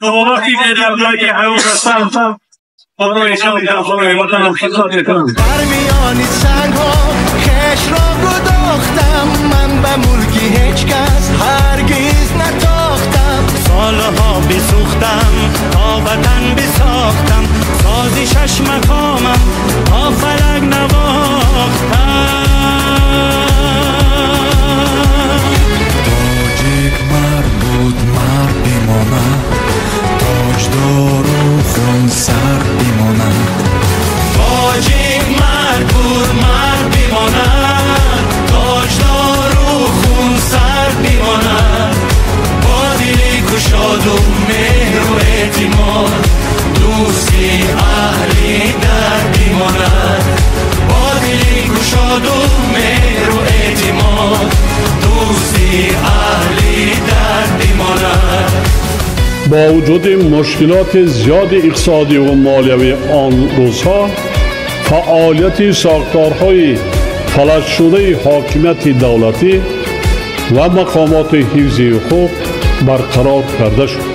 وقتی در جایی حیوان هستم برای شما خواهی وطنم خدمت کنم. در میان سنگ‌ها خش را گداختم، من به ملکی هیچ کس هرگز نتاختم. سالها بسوختم تا وطن بساختم، سازی شش مقامم تا فلک نواختم. تاجیک مرد بماند، تاجدار و خون سر بماند. تاجیک مرد بماند، تاجدار و خون سر بماند. با دلی گشاد و مهر و اعتماد، دوستی اهلی در بماند. با دلی گشاد و مهر و اعتماد، دوستی اهلی در بماند. با وجود مشکلات زیاد اقتصادی و مالیوی آن روزها، فعالیت ساختارهای فلج شده حاکمیت دولتی و مقامات حفظی حقوق برقرار کرده شد.